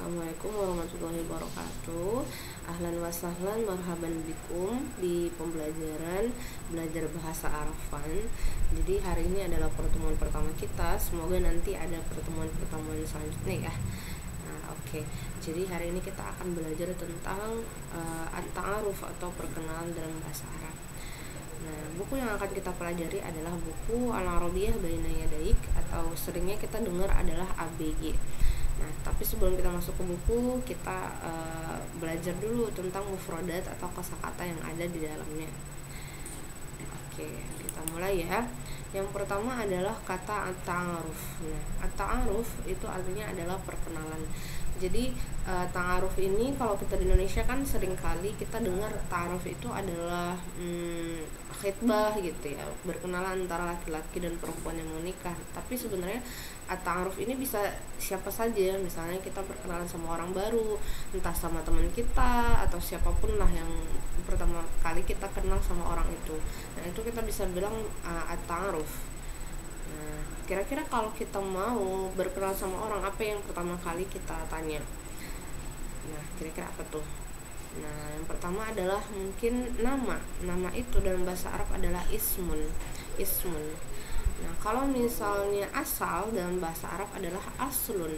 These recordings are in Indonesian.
Assalamualaikum warahmatullahi wabarakatuh. Ahlan wa sahlan, marhaban bikum di pembelajaran belajar bahasa Arafan. Jadi hari ini adalah pertemuan pertama kita. Semoga nanti ada pertemuan-pertemuan selanjutnya ya. Oke. Jadi hari ini kita akan belajar tentang at-ta'aruf atau perkenalan dalam bahasa Arab. Nah, buku yang akan kita pelajari adalah buku Al-Arabiyyah Baina Yadaik, atau seringnya kita dengar adalah ABG. Nah, tapi sebelum kita masuk ke buku, kita belajar dulu tentang mufradat atau kosakata yang ada di dalamnya. Oke, kita mulai ya. Yang pertama adalah kata at-ta'aruf. Nah, at-ta'aruf itu artinya adalah perkenalan. Jadi ta'aruf ini kalau kita di Indonesia kan sering kali kita dengar ta'aruf itu adalah khitbah gitu ya, berkenalan antara laki-laki dan perempuan yang mau nikah. Tapi sebenarnya at-ta'aruf ini bisa siapa saja. Misalnya kita berkenalan sama orang baru, entah sama teman kita atau siapapun lah yang pertama kali kita kenal sama orang itu. Nah, itu kita bisa bilang at-ta'aruf. Nah, kira-kira kalau kita mau berkenalan sama orang, apa yang pertama kali kita tanya? Nah, kira-kira apa tuh? Nah, yang pertama adalah mungkin nama. Nama itu dalam bahasa Arab adalah ismun. Nah, kalau misalnya asal dalam bahasa Arab adalah aslun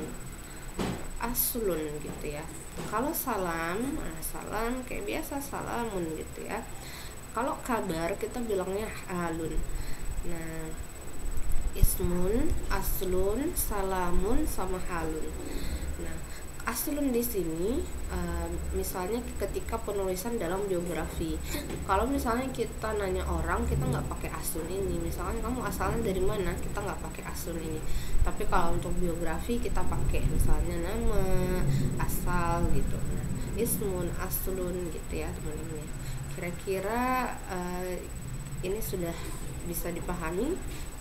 gitu ya. Kalau salam, salam kayak biasa salamun gitu ya. Kalau kabar kita bilangnya halun. Nah, ismun, aslun, salamun sama halun. Nah, aslun di sini misalnya ketika penulisan dalam biografi. Kalau misalnya kita nanya orang, kita nggak pakai aslun ini. Misalnya kamu asalnya dari mana, kita nggak pakai aslun ini. Tapi kalau untuk biografi kita pakai misalnya nama, asal gitu. Nah, ismun, aslun gitu ya teman-teman. Kira-kira ini sudah bisa dipahami?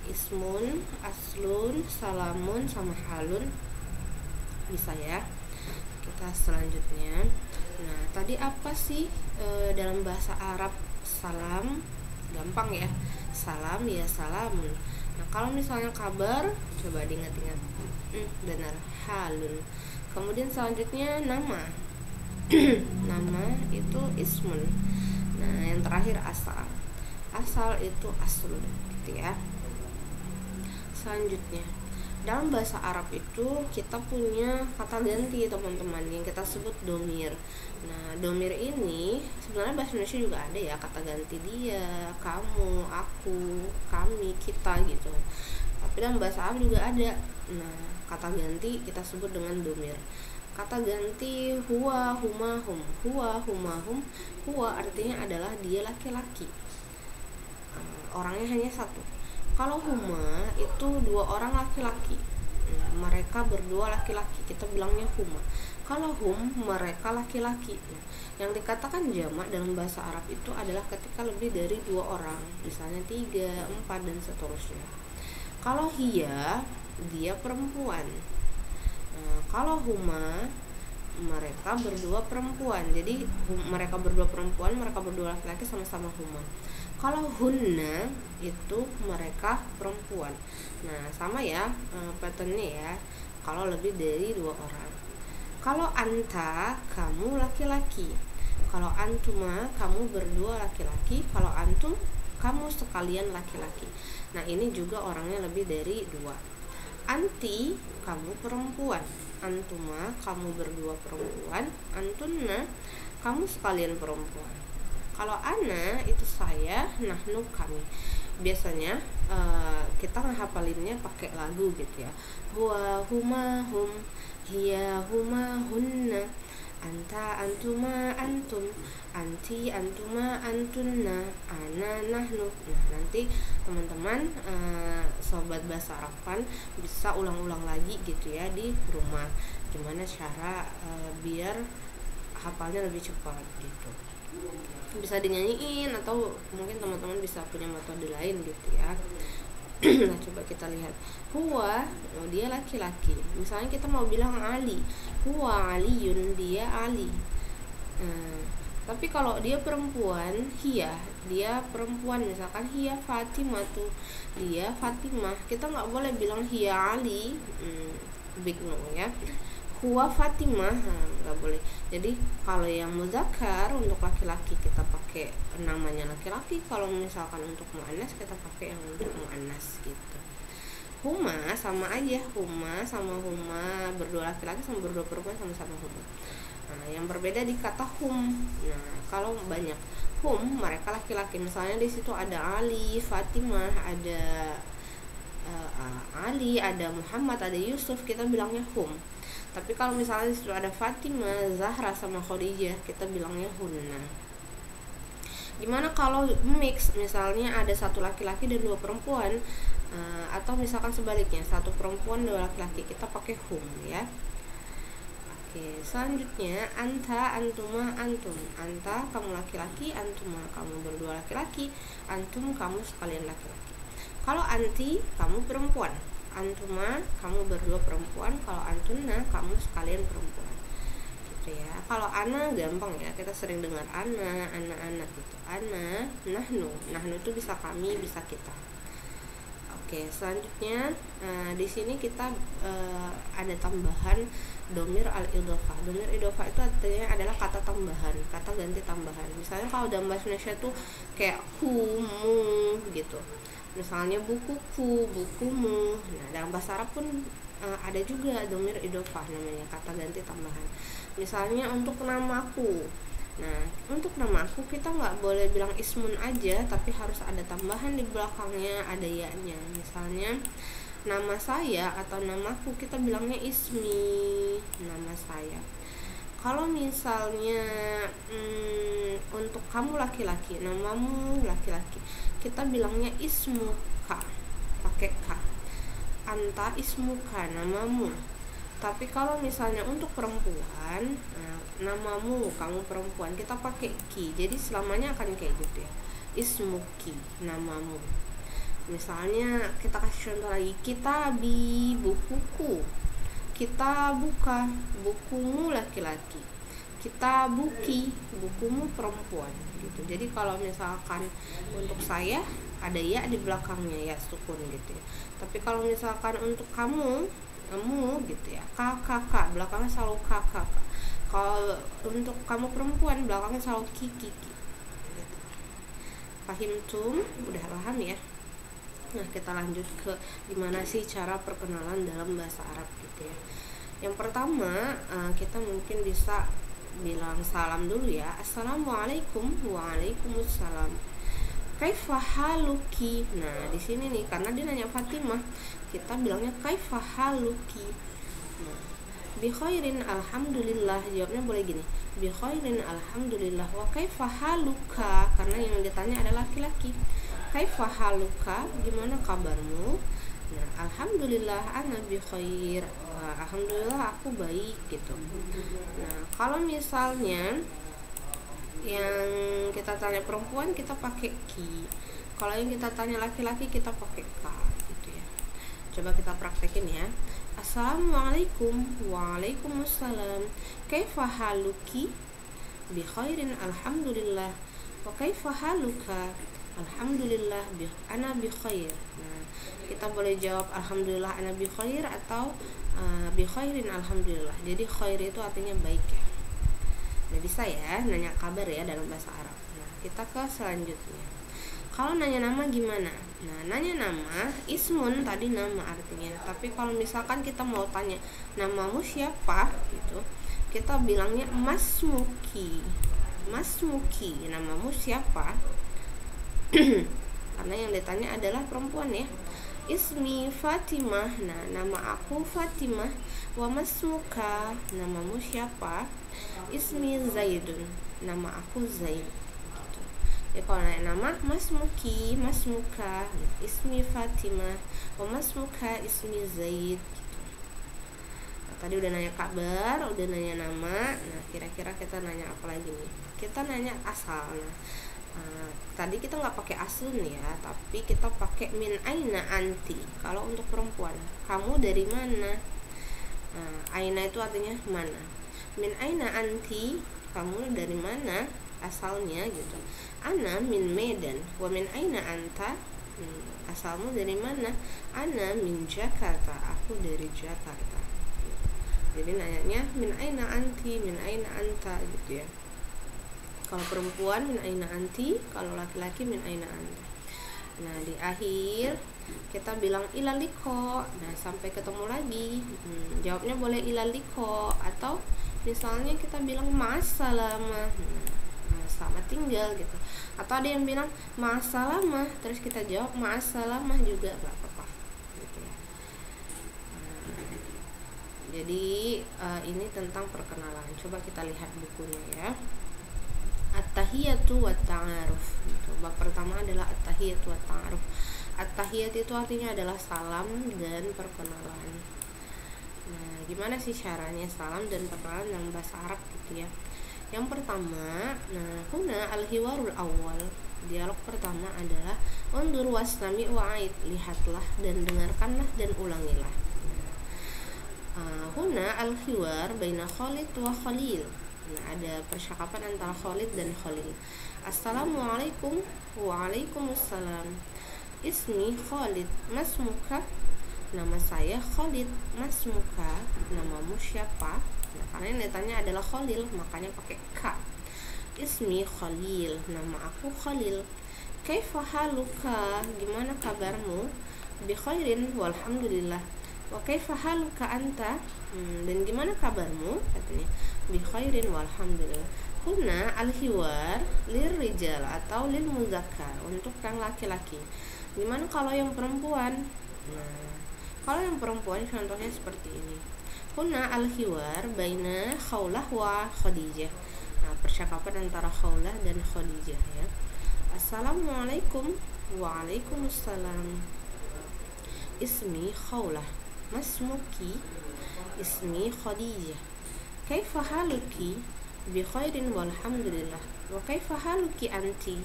Ismun, aslun, salamun sama halun bisa ya. Kita selanjutnya. Nah, tadi apa sih dalam bahasa Arab salam? Gampang ya, salam ya salamun. Nah, kalau misalnya kabar, coba diingat-ingat. Benar, halun. Kemudian selanjutnya nama. Nama itu ismun. Nah, yang terakhir asal itu aslun gitu ya. Selanjutnya, dalam bahasa Arab itu kita punya kata ganti teman-teman yang kita sebut domir. Nah, domir ini sebenarnya bahasa Indonesia juga ada ya, kata ganti dia, kamu, aku, kami, kita gitu. Tapi dalam bahasa Arab juga ada. Nah, kata ganti kita sebut dengan domir. Kata ganti huwa, huma, hum. Huwa, huma, hum. Huwa artinya adalah dia laki-laki. Orangnya hanya satu. Kalau huma itu dua orang laki-laki. Mereka berdua laki-laki, kita bilangnya huma. Kalau hum, mereka laki-laki. Yang dikatakan jamak dalam bahasa Arab itu adalah ketika lebih dari dua orang, misalnya 3, 4 dan seterusnya. Kalau hiya, dia perempuan. Kalau huma, mereka berdua perempuan. Jadi mereka berdua perempuan, mereka berdua laki-laki, sama-sama huma. Kalau hunna itu mereka perempuan. Nah, sama ya patternnya ya. Kalau lebih dari dua orang. Kalau anta, kamu laki-laki. Kalau antuma, kamu berdua laki-laki. Kalau antum, kamu sekalian laki-laki. Nah, ini juga orangnya lebih dari dua. Anti, kamu perempuan. Antuma, kamu berdua perempuan. Antunna, kamu sekalian perempuan. Kalau ana itu saya, nahnu kami. Biasanya kita ngehapalinnya pakai lagu gitu ya. Huwa, huma, hum, hiya, huma, hunna, anta, antuma, antum, anti, antuma, antunna, ana, nahnu. Nah, nanti teman-teman sobat bahasa Arab bisa ulang-ulang lagi gitu ya di rumah. Gimana cara biar hafalnya lebih cepat gitu. Bisa dinyanyiin atau mungkin teman-teman bisa punya metode lain gitu ya. Nah, coba kita lihat. Huwa, dia laki-laki. Misalnya kita mau bilang Ali, huwa aliyun, dia Ali. Tapi kalau dia perempuan, hiya, dia perempuan. Misalkan hiya Fatimah tuh, dia Fatimah. Kita nggak boleh bilang hiya Ali, bingung ya. huwa Fatimah, nggak boleh. Jadi kalau yang muzakkar untuk laki-laki kita pakai namanya laki-laki, kalau misalkan untuk muannas kita pakai yang untuk muannas gitu. Huma sama aja, huma sama huma, berdua laki-laki sama berdua perempuan sama-sama huma. Nah, yang berbeda di kata hum. Nah, kalau banyak hum mereka laki-laki, misalnya di situ ada Ali, Fatimah, ada Ali, ada Muhammad, ada Yusuf, kita bilangnya hum. Tapi kalau misalnya di situ ada Fatimah, Zahra sama Khadijah, kita bilangnya hunna. Gimana kalau mix, misalnya ada satu laki-laki dan dua perempuan, atau misalkan sebaliknya satu perempuan dua laki-laki, kita pakai hum ya. Oke, selanjutnya anta, antuma, antum. Anta kamu laki-laki, antuma kamu berdua laki-laki, antum kamu sekalian laki-laki. Kalau anti kamu perempuan, antuma kamu berdua perempuan, kalau antunna kamu sekalian perempuan gitu ya. Kalau ana gampang ya, kita sering dengar ana, anak-anak gitu. Ana, nahnu itu bisa kami, bisa kita. Oke, selanjutnya di sini kita ada tambahan domir al-idhofah. Domir idhofah itu artinya adalah kata tambahan, kata ganti tambahan. Misalnya kalau dalam bahasa Indonesia tuh kayak kumu gitu. Misalnya bukuku, bukumu. Nah, dalam bahasa Arab pun ada juga domir idhofah namanya, kata ganti tambahan. Misalnya untuk namaku. Nah, untuk nama aku kita nggak boleh bilang ismun aja, tapi harus ada tambahan di belakangnya, ada ya-nya. Misalnya nama saya atau namaku kita bilangnya ismi, nama saya. Kalau misalnya untuk kamu laki-laki, namamu laki-laki, kita bilangnya ismuka, pakai k. Anta ismuka, namamu. Tapi kalau misalnya untuk perempuan, namamu, kamu perempuan, kita pakai ki. Jadi selamanya akan kayak gitu ya. Ismuki, namamu. Misalnya kita kasih contoh lagi, kitabi, bukuku. Kita buka, bukumu laki-laki. Kita buki, bukumu perempuan gitu. Jadi kalau misalkan untuk saya ada ya di belakangnya, ya sukun gitu ya. Tapi kalau misalkan untuk kamu gitu ya, kakak, belakangnya selalu kakak. Kalau untuk kamu perempuan belakangnya selalu kiki gitu. Pahim tum? Udah paham ya? Nah, kita lanjut ke gimana sih cara perkenalan dalam bahasa Arab gitu ya. Yang pertama, kita mungkin bisa bilang salam dulu ya. Assalamualaikum. Waalaikumsalam. Kaifa haluki. Nah, di sini nih karena dia nanya Fatimah, kita bilangnya kaifa haluki. Nah, bi khairin alhamdulillah, jawabnya boleh gini, bi khairin alhamdulillah. Wa kaifa haluka, karena yang ditanya adalah laki-laki. Kaifa haluka, gimana kabarmu? Nah, alhamdulillah ana bi khair. Alhamdulillah aku baik gitu. Nah, kalau misalnya yang kita tanya perempuan kita pakai ki, kalau yang kita tanya laki-laki kita pakai ka gitu ya. Coba kita praktekin ya. Assalamualaikum. Waalaikumsalam. Kaifa haluki? Bi khairin alhamdulillah. Wa kaifa haluka? Alhamdulillah ana bi khair. Nah, kita boleh jawab alhamdulillah ana bi khair atau bi khairin alhamdulillah. Jadi khair itu artinya baik ya. Nah, bisa ya nanya kabar ya dalam bahasa Arab. Nah, kita ke selanjutnya. Kalau nanya nama gimana? Nah, nanya nama, ismun tadi nama artinya. Tapi kalau misalkan kita mau tanya namamu siapa gitu, kita bilangnya masmuki. Masmuki, namamu siapa? Karena yang ditanya adalah perempuan ya. Ismi Fatimah. Nah, nama aku Fatimah. Wa masmuka, namamu siapa? Ismi Zaidun, nama aku Zaid gitu. Ya, kalau nanya nama, masmuki, masmuka, ismi Fatimah, wa masmuka ismi Zaid gitu. Nah, tadi udah nanya kabar, udah nanya nama. Nah, kira-kira kita nanya apa lagi nih? Kita nanya asal. Nah, tadi kita nggak pakai aslun ya, tapi kita pakai min aina anti. Kalau untuk perempuan, kamu dari mana? Nah, aina itu artinya mana. Min aina anti, kamu dari mana asalnya gitu. Ana min Medan. Wa min aina anta, asalmu dari mana? Ana min Jakarta, aku dari Jakarta. Jadi nanyanya min aina anti, min aina anta gitu ya. Kalau perempuan min aina anti, kalau laki-laki min aina anta. Nah di akhir kita bilang ilaliko, nah sampai ketemu lagi. Jawabnya boleh ilaliko, atau misalnya kita bilang masalama, selamat tinggal gitu. Atau ada yang bilang masalama, terus kita jawab masalama juga gak apa-apa gitu ya. Jadi ini tentang perkenalan. Coba kita lihat bukunya ya. At-tahiyatu wa ta'aruf gitu. Bab pertama adalah at-tahiyatu wa ta'aruf. At-tahiyat itu artinya adalah salam dan perkenalan. Nah, gimana sih caranya salam dan perkenalan dalam bahasa Arab gitu ya? Yang pertama, nah, huna al-hiwarul awal. Dialog pertama adalah undur wasnami wa'id, lihatlah dan dengarkanlah dan ulangilah. Huna al-hiwar baina Khalid wa Khalil. Nah, ada percakapan antara Khalid dan Khalil. Assalamualaikum. Waalaikumsalam. Ismi Khalid, masmuka? Nama saya Khalid. Masmuka? Namamu siapa? Nah, karena yang ditanya adalah Khalil, makanya pakai ka. Ismi Khalil, nama aku Khalil. Kaifa haluka? Gimana kabarmu? Bi khairin walhamdulillah. Wa kaifa haluka anta? Dan gimana kabarmu? Katanya bi khairin walhamdulillah. Huna al-hiwar lir rijal atau lil muzakkar, untuk yang laki-laki. Gimana kalau yang perempuan? Nah, kalau yang perempuan contohnya seperti ini. Huna al-hiwar baina Khawlah wa Khadijah. Nah, percakapan antara Khawlah dan Khadijah ya. Assalamualaikum. Waalaikumsalam. Ismi Khawlah. Masmuki? Ismi Khadijah. Kaifa haluki? Bi khairin walhamdulillah. Wa kaifa haluki anti?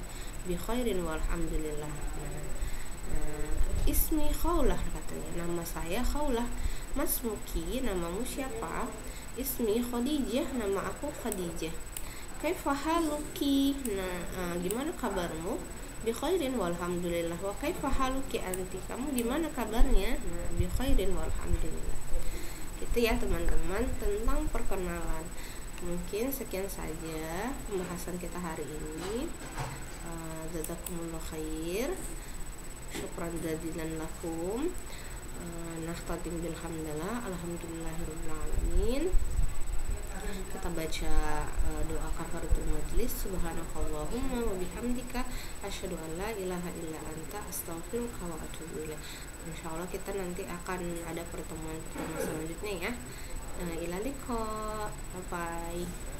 Bi khairin walhamdulillah. Ismi Khawlah, katanya, nama saya Khawlah. Masmuki, namamu siapa? Ismi Khadijah, nama aku Khadijah. Kaifa haluki? Nah, gimana kabarmu? Bi khairin walhamdulillah. Wa kaifa haluki anti? Kamu gimana kabarnya? Nah, bi khairin walhamdulillah. Gitu ya teman-teman tentang perkenalan. Mungkin sekian saja pembahasan kita hari ini. Jazakumullah khair. Syukran jazilan lakum. Nahtadim bilhamdulillah. Alhamdulillahirabbil alamin. Kita baca doa kafaratul majlis. Subhanakallahumma wa bihamdika asyhadu an la ilaha illa anta astaghfiruka wa atubu ilaik. Insyaallah kita nanti akan ada pertemuan selanjutnya ya. Ila liqa. Bye bye.